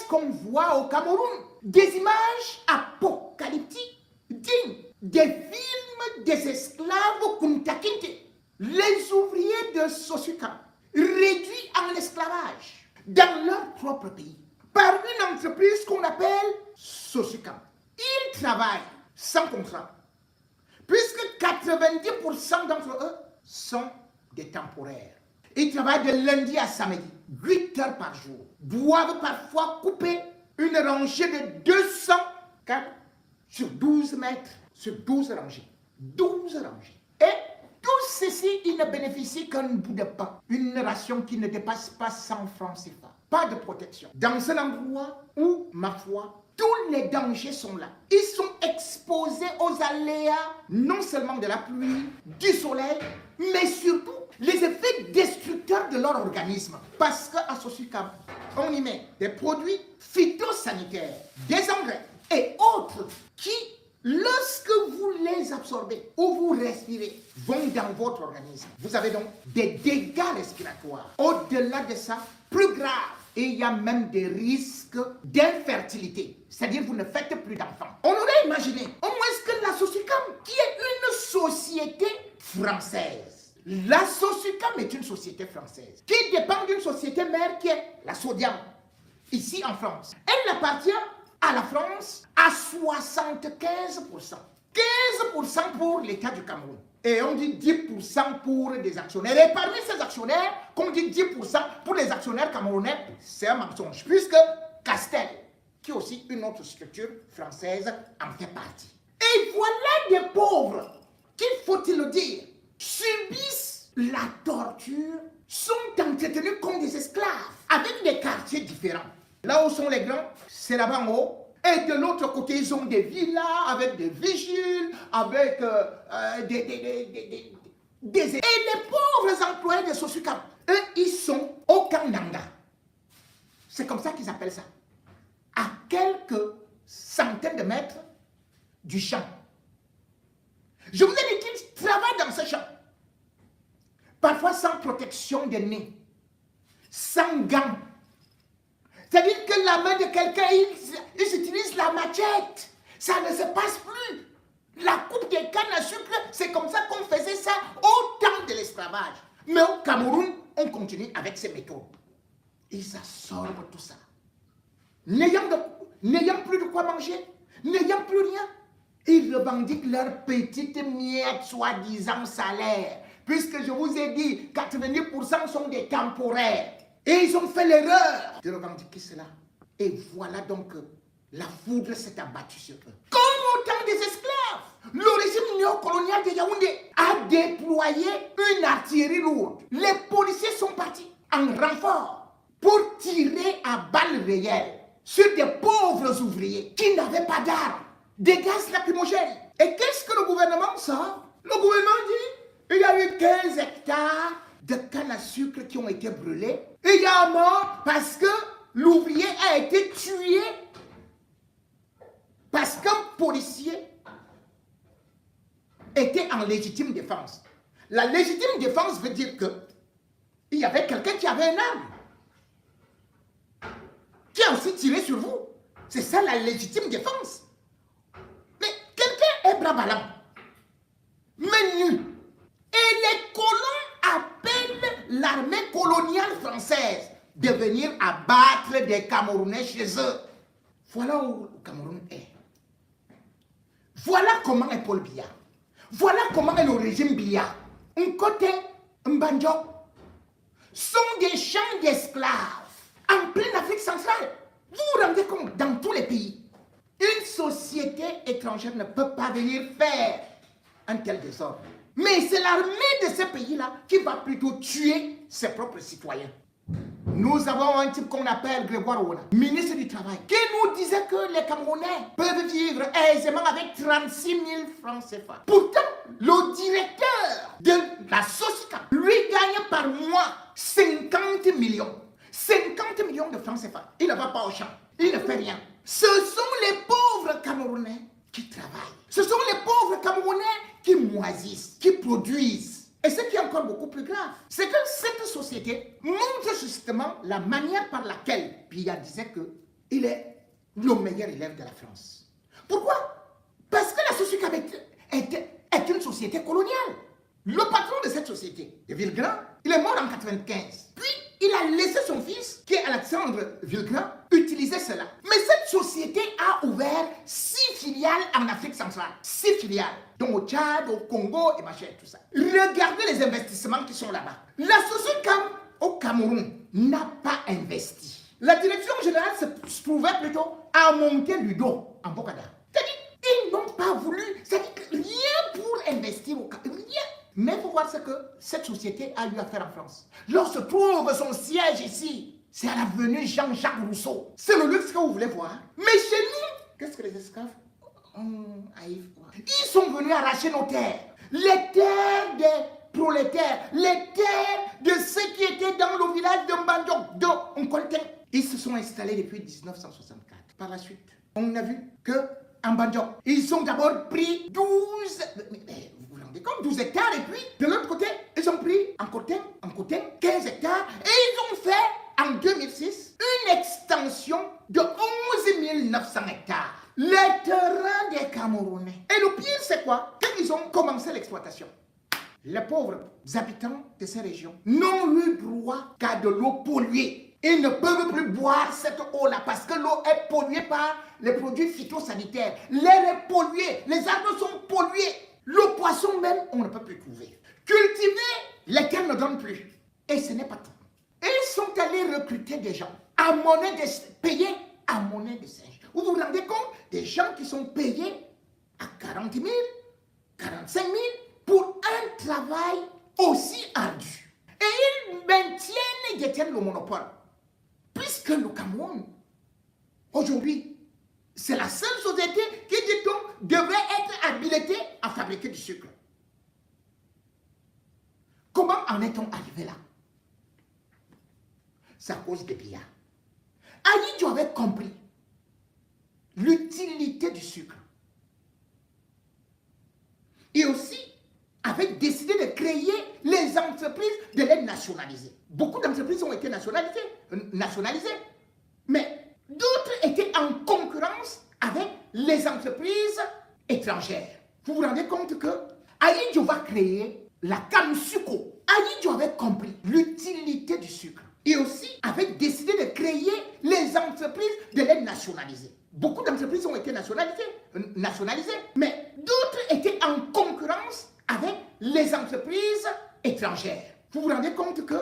qu'est-ce qu'on voit au Cameroun? Des images apocalyptiques dignes des films des esclaves Kunta Kinte. Les ouvriers de Sosukam, réduits en esclavage dans leur propre pays, par une entreprise qu'on appelle Sosukam. Ils travaillent sans contrat, puisque 90% d'entre eux sont des temporaires. Ils travaillent de lundi à samedi, 8 heures par jour, doivent parfois couper une rangée de 200 cannes sur 12 mètres, sur 12 rangées. 12 rangées. Et tout ceci, ils ne bénéficient qu'un bout de pain, une ration qui ne dépasse pas 100 francs CFA. Pas de protection. Dans un endroit où, ma foi, tous les dangers sont là. Ils sont exposés aux aléas, non seulement de la pluie, du soleil, mais surtout les effets destructeurs de leur organisme. Parce qu'à Sosukam, on y met des produits phytosanitaires, des engrais et autres qui, lorsque vous les absorbez ou vous respirez, vont dans votre organisme. Vous avez donc des dégâts respiratoires. Au-delà de ça, plus grave, et il y a même des risques d'infertilité. C'est-à-dire vous ne faites plus d'enfants. On aurait imaginé, au moins que la Sosukam, qui est une société française. La Sosukam est une société française qui dépend d'une société mère qui est la Sodiam, ici en France. Elle appartient à la France à 75%. 15% pour l'État du Cameroun. Et on dit 10% pour des actionnaires. Et parmi ces actionnaires, qu'on dit 10% pour les actionnaires camerounais, c'est un mensonge. Puisque Castel, qui est aussi une autre structure française, en fait partie. Et voilà des pauvres, qu'il faut-il le dire, subissent la torture, sont entretenus comme des esclaves, avec des quartiers différents. Là où sont les grands, c'est là-bas en haut. Et de l'autre côté, ils ont des villas avec des vigiles, avec des... Et les pauvres employés de Sosukam, eux, ils sont au Kandanga. C'est comme ça qu'ils appellent ça. À quelques centaines de mètres du champ. Je vous ai dit qu'ils travaillent dans ce champ. Parfois sans protection des nez, sans gants. C'est-à-dire que la main de quelqu'un, ils utilisent la machette. Ça ne se passe plus. La coupe des cannes à sucre, c'est comme ça qu'on faisait ça au temps de l'esclavage. Mais au Cameroun, on continue avec ces méthodes. Ils absorbent tout ça. N'ayant plus de quoi manger, n'ayant plus rien, ils revendiquent leur petite miette, soi-disant salaire. Puisque je vous ai dit, 90% sont des temporaires. Et ils ont fait l'erreur de revendiquer cela. Et voilà donc que la foudre s'est abattue sur eux. Comme au temps des esclaves, le régime néocolonial de Yaoundé a déployé une artillerie lourde. Les policiers sont partis en renfort pour tirer à balles réelles sur des pauvres ouvriers qui n'avaient pas d'armes, des gaz lacrymogènes. Et qu'est-ce que le gouvernement sort? Le gouvernement dit, il y a eu 15 hectares de canne à sucre qui ont été brûlés. Et il y a un mort parce que l'ouvrier a été tué parce qu'un policier était en légitime défense. La légitime défense veut dire que il y avait quelqu'un qui avait une arme, qui a aussi tiré sur vous. C'est ça la légitime défense. Mais quelqu'un est bras ballants, mais nu. Et les colons appellent l'armée coloniale française de venir abattre des Camerounais chez eux. Voilà où le Cameroun est. Voilà comment est Paul Biya. Voilà comment est le régime Biya. Un côté, un banjo, sont des champs d'esclaves en pleine Afrique centrale. Vous vous rendez compte, dans tous les pays, une société étrangère ne peut pas venir faire un tel désordre. Mais c'est l'armée de ces pays-là qui va plutôt tuer ses propres citoyens. Nous avons un type qu'on appelle Grégoire Ouona, ministre du Travail, qui nous disait que les Camerounais peuvent vivre aisément avec 36 000 francs CFA. Pourtant, le directeur de la Sosukam, lui gagne par mois 50 millions. 50 millions de francs CFA. Il ne va pas au champ. Il ne fait rien. Ce sont les pauvres Camerounais qui travaillent. Ce sont les pauvres Camerounais qui moisissent, qui produisent. Et ce qui est encore beaucoup plus grave, c'est que cette société montre justement la manière par laquelle Biya disait que il est le meilleur élève de la France. Pourquoi? Parce que la SOSUCAM est une société coloniale. Le patron de cette société, de Villegrand, il est mort en 1995. Puis, il a laissé son fils, qui est Alexandre Villegrand, utiliser cela. Mais cette société a ouvert 6 filiales en Afrique centrale. 6 filiales. Donc au Tchad, au Congo et machin, tout ça. Regardez les investissements qui sont là-bas. La SOSUCAM au Cameroun n'a pas investi. La direction générale se trouvait plutôt à monter Ludo en Bokada. C'est-à-dire, ils n'ont pas voulu, c'est-à-dire que rien pour investir au Cameroun, rien. Mais il faut voir ce que cette société a eu à faire en France. Là se trouve son siège ici. C'est à l'avenue Jean-Jacques Rousseau. C'est le luxe que vous voulez voir. Mais chez nous, qu'est-ce que les esclaves ils sont venus arracher nos terres. Les terres des prolétaires. Les terres de ceux qui étaient dans le village de Mbandjok, de Nkolten. Ils se sont installés depuis 1964. Par la suite, on a vu que en Mbandjok, ils ont d'abord pris 12... vous vous rendez compte, 12 hectares, et puis de l'autre côté, ils ont pris en côté 15 hectares, et ils ont fait en 2006 une extension de 11 900 hectares. Les terrains des Camerounais. Et le pire, c'est quoi? Quand ils ont commencé l'exploitation, les pauvres habitants de ces régions n'ont eu droit qu'à de l'eau polluée. Ils ne peuvent plus boire cette eau-là parce que l'eau est polluée par les produits phytosanitaires. L'air est pollué, les arbres sont pollués. Le poisson même, on ne peut plus trouver. Cultiver, les terres ne donnent plus. Et ce n'est pas tout. Ils sont allés recruter des gens à monnaie payés à monnaie de singe. Vous vous rendez compte? Des gens qui sont payés à 40 000, 45 000 pour un travail aussi ardu. Et ils maintiennent et détiennent le monopole. Puisque le Cameroun, aujourd'hui, c'est la seule société qui, dit-on, devrait être habilitée à fabriquer du sucre. Comment en est-on arrivé là? C'est à cause des pillards. Ahidjo avait compris l'utilité du sucre. Et aussi avait décidé de créer les entreprises, de les nationaliser. Beaucoup d'entreprises ont été nationalisées, mais d'autres étaient en concurrence avec les entreprises étrangères. Vous vous rendez compte que Ahidjo va créer la Kamsuko. Ahidjo avait compris l'utilité du sucre et aussi avait décidé de créer les entreprises, de les nationaliser. Beaucoup d'entreprises ont été nationalisées, mais d'autres étaient en concurrence avec les entreprises étrangères. Vous vous rendez compte que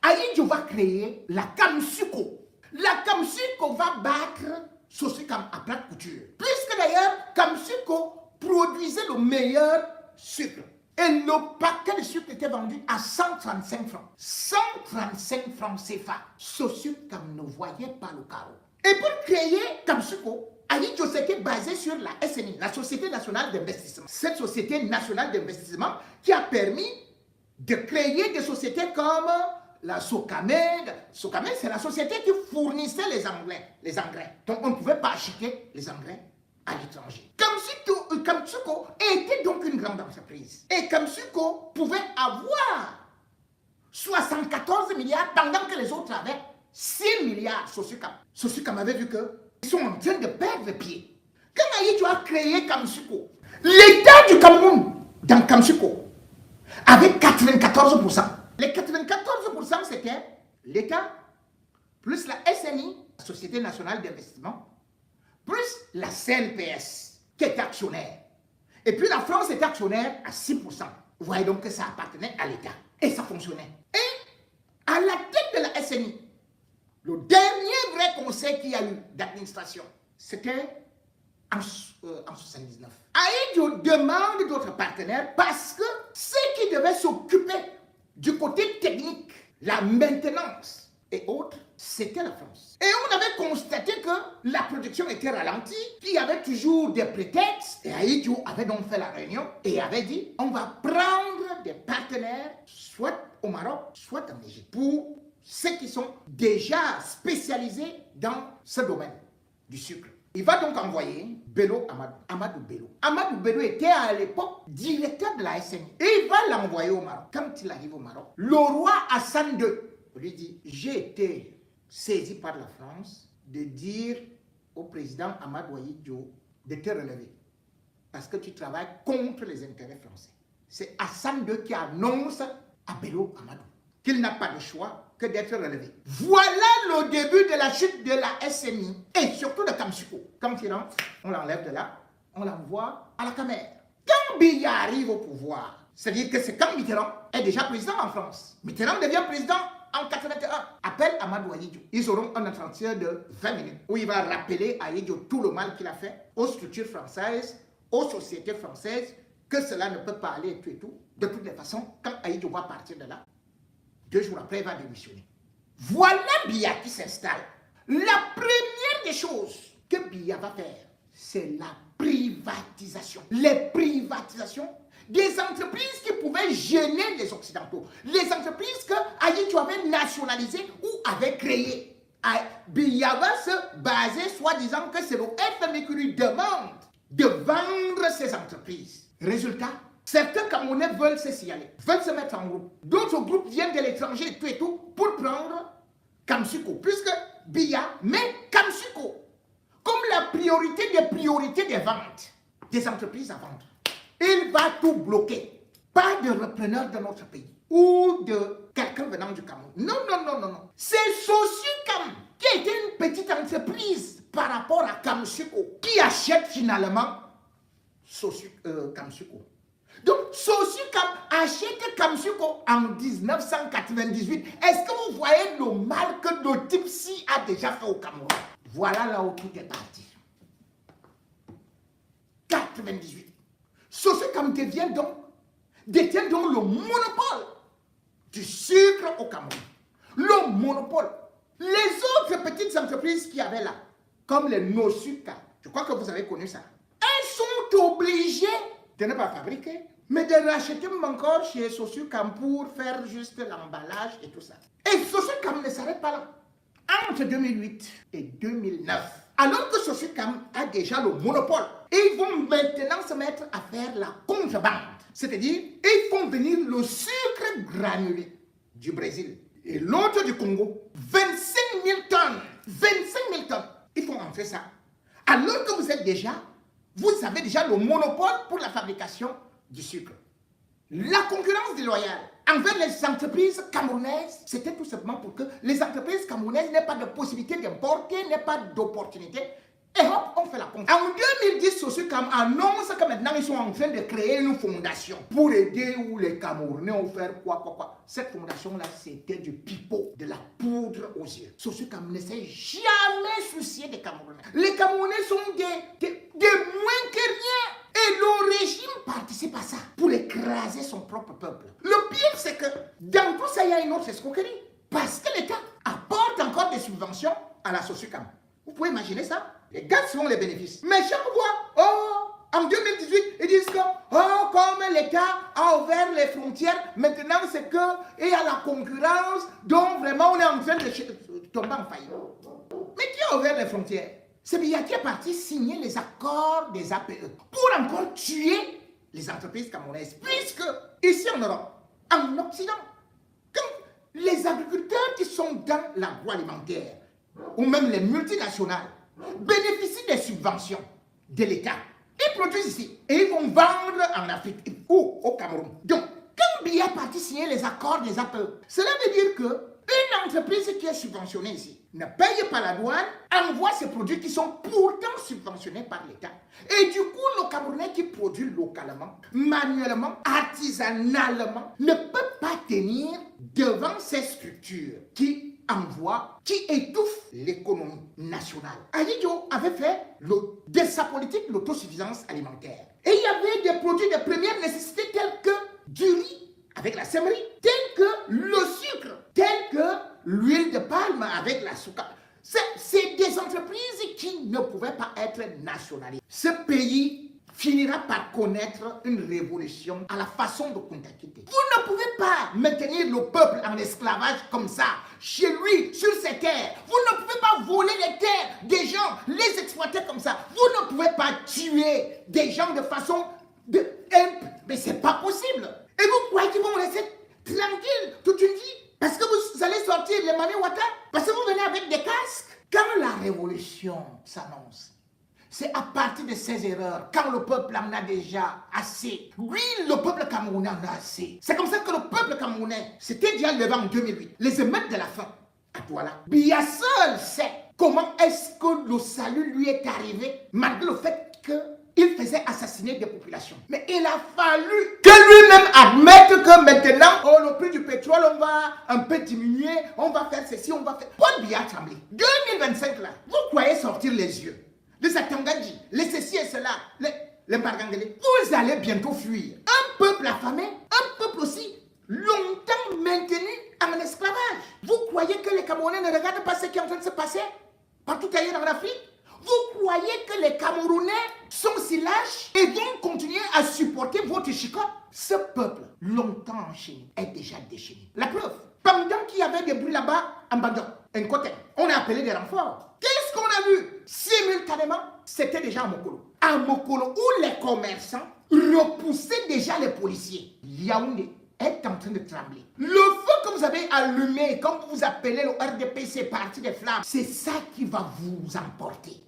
Ahidjo va créer la Kamsuko. La Kamsuko va battre SOSUCAM à plate couture. Puisque d'ailleurs, Kamsuko produisait le meilleur sucre. Et le paquet de sucre était vendu à 135 francs. 135 francs CFA. SOSUCAM ne voyait pas le carreau. Et pour créer Kamsuko, Ahidjo s'était basé sur la SNI, la Société Nationale d'Investissement. Cette Société Nationale d'Investissement qui a permis de créer des sociétés comme la Socamed. Socamed, c'est la société qui fournissait les engrais. Donc on ne pouvait pas acheter les engrais à l'étranger. Kamsuko était donc une grande entreprise. Et Kamsuko pouvait avoir 74 milliards pendant que les autres avaient 6 milliards. SOSUCAM avait vu qu'ils sont en train de perdre pied. Quand Ahidjo a créé Kamsuko, l'État du Cameroun, dans Kamsuko, avait 94%. Les 94%, c'était l'État, plus la SNI, la Société Nationale d'Investissement, plus la CNPS, qui était actionnaire. Et puis la France était actionnaire à 6%. Vous voyez donc que ça appartenait à l'État. Et ça fonctionnait. Et à la tête de la SNI, le dernier vrai conseil qu'il y a eu d'administration, c'était en 1979. Ahidjo demande d'autres partenaires parce que ceux qui devaient s'occuper du côté technique, la maintenance et autres, c'était la France. Et on avait constaté que la production était ralentie, qu'il y avait toujours des prétextes. Et Ahidjo avait donc fait la réunion et avait dit, on va prendre des partenaires, soit au Maroc, soit en Égypte, pour ceux qui sont déjà spécialisés dans ce domaine du sucre. Il va donc envoyer Bello Amadou Bello. Amadou Bello était à l'époque directeur de la SNI. Et il va l'envoyer au Maroc. Quand il arrive au Maroc, le roi Hassan II lui dit, j'ai été saisi par la France de dire au président Amadou Ahidjo de te relever parce que tu travailles contre les intérêts français. C'est Hassan II qui annonce à Bello Amadou qu'il n'a pas de choix que d'être relevé. Voilà le début de la chute de la SNI et surtout de Kamsuko. Quand il rentre, on l'enlève de là, on l'envoie à la Camer. Quand Biya arrive au pouvoir, c'est-à-dire que c'est quand Mitterrand est déjà président en France. Mitterrand devient président en 81. Appelle Amadou Ahidjo. Ils auront un entretien de 20 minutes où il va rappeler à Ahidjo tout le mal qu'il a fait aux structures françaises, aux sociétés françaises, que cela ne peut pas aller et tout et tout. De toutes les façons, quand Ahidjo va partir de là, 2 jours après, il va démissionner. Voilà Biya qui s'installe. La première des choses que Biya va faire, c'est la privatisation. Les privatisations des entreprises qui pouvaient gêner les Occidentaux. Les entreprises que Ahidjo avait nationalisées ou avait créées. Biya va se baser, soi-disant que c'est le FMI qui lui demande de vendre ces entreprises. Résultat, certains Camerounais veulent se signaler, veulent se mettre en groupe. D'autres groupes viennent de l'étranger et tout et tout pour prendre Kamsuko, puisque Biya met Kamsuko comme la priorité des ventes, des entreprises à vendre. Il va tout bloquer. Pas de repreneur de notre pays ou de quelqu'un venant du Cameroun. Non, non, non, non, non. C'est Sosucam qui était une petite entreprise par rapport à Kamsuko qui achète finalement Kamsuko. Donc, Sosucam achète Kamsuko en 1998. Est-ce que vous voyez le mal que le type ci a déjà fait au Cameroun? Voilà là où tout est parti. 98. Sosucam détient donc le monopole du sucre au Cameroun. Le monopole. Les autres petites entreprises qu'il y avait là, comme les Nosuka, je crois que vous avez connu ça, elles sont obligées de ne pas fabriquer, mais de racheter encore chez Sosucam pour faire juste l'emballage et tout ça. Et Sosucam ne s'arrête pas là. Entre 2008 et 2009, alors que Sosucam a déjà le monopole, ils vont maintenant se mettre à faire la contrebande. C'est-à-dire, ils font venir le sucre granulé du Brésil et l'autre du Congo. 25 000 tonnes. 25 000 tonnes. Ils font entrer ça. Alors que vous avez déjà le monopole pour la fabrication du sucre. La concurrence déloyale envers les entreprises camerounaises, c'était tout simplement pour que les entreprises camerounaises n'aient pas de possibilité d'importer, n'aient pas d'opportunité. Et hop, on fait la concurrence. En 2010, Sosucam annonce que maintenant ils sont en train de créer une fondation pour aider les Camerounais à faire quoi. Cette fondation-là, c'était du pipeau, de la poudre aux yeux. Sosucam ne s'est jamais soucié des Camerounais. Les Camerounais sont des moins que rien. Et le régime participe à ça pour écraser son propre peuple. Le pire, c'est que dans tout ça, il y a une autre escroquerie. Parce que l'État apporte encore des subventions à la Sosucam. Vous pouvez imaginer ça? Les gars sont les bénéfices. Mais chaque fois, en 2018, ils disent que, comme l'État a ouvert les frontières, maintenant c'est que, il y a la concurrence, donc vraiment on est en train de tomber en faillite. Mais qui a ouvert les frontières? C'est Biya qui est parti signer les accords des APE pour encore tuer les entreprises camerounaises. Puisque, ici en Europe, en Occident, quand les agriculteurs qui sont dans l'agroalimentaire, ou même les multinationales, bénéficient des subventions de l'État, ils produisent ici et ils vont vendre en Afrique ou au Cameroun. Donc, quand Biya est parti signer les accords des APE, cela veut dire que une entreprise qui est subventionnée ici ne paye pas la douane, envoie ses produits qui sont pourtant subventionnés par l'État. Et du coup, le Camerounais qui produit localement, manuellement, artisanalement, ne peut pas tenir devant ces structures qui envoient, qui étouffent l'économie nationale. Ahidjo avait fait de sa politique l'autosuffisance alimentaire. Et il y avait des produits de première nécessité tels que du riz, avec la sèmerie, tel que le sucre, tel que l'huile de palme avec la souka. C'est des entreprises qui ne pouvaient pas être nationalisées. Ce pays finira par connaître une révolution à la façon de Kunta Kinte. Vous ne pouvez pas maintenir le peuple en esclavage comme ça, chez lui, sur ses terres. Vous ne pouvez pas voler les terres des gens, les exploiter comme ça. Vous ne pouvez pas tuer des gens de façon mais c'est pas possible. Et vous croyez qu'ils vont rester tranquilles toute une vie? Parce que vous allez sortir les Mami Wata? Parce que vous venez avec des casques? Quand la révolution s'annonce, c'est à partir de ces erreurs, quand le peuple en a déjà assez. Oui, le peuple camerounais en a assez. C'est comme ça que le peuple camerounais s'était déjà levé en 2008. Les émeutes de la faim. Voilà. Biya seul sait comment est-ce que le salut lui est arrivé, malgré le fait qu'il faisait assassiner des populations. Mais il a fallu que lui-même admette que maintenant, oh, le prix du pétrole, on va un peu diminuer, on va faire ceci, on va faire... Paul Biya Tremblay, 2025 là, vous croyez sortir les yeux les Atangadji, les ceci et cela, les Margangélé, vous allez bientôt fuir. Un peuple affamé, un peuple aussi longtemps maintenu en esclavage. Vous croyez que les Camerounais ne regardent pas ce qui est en train de se passer partout ailleurs en Afrique? Vous croyez que les Camerounais sont si lâches et vont continuer à supporter votre chicotte? Ce peuple, longtemps enchaîné, est déjà déchaîné. La preuve, pendant qu'il y avait des bruits là-bas en Bandok, un côté, on a appelé des renforts. Qu'est-ce qu'on a vu? Simultanément, c'était déjà à Mokolo. À Mokolo, où les commerçants repoussaient déjà les policiers. Yaoundé est en train de trembler. Le feu que vous avez allumé, comme vous appelez le RDP, c'est parti des flammes. C'est ça qui va vous emporter.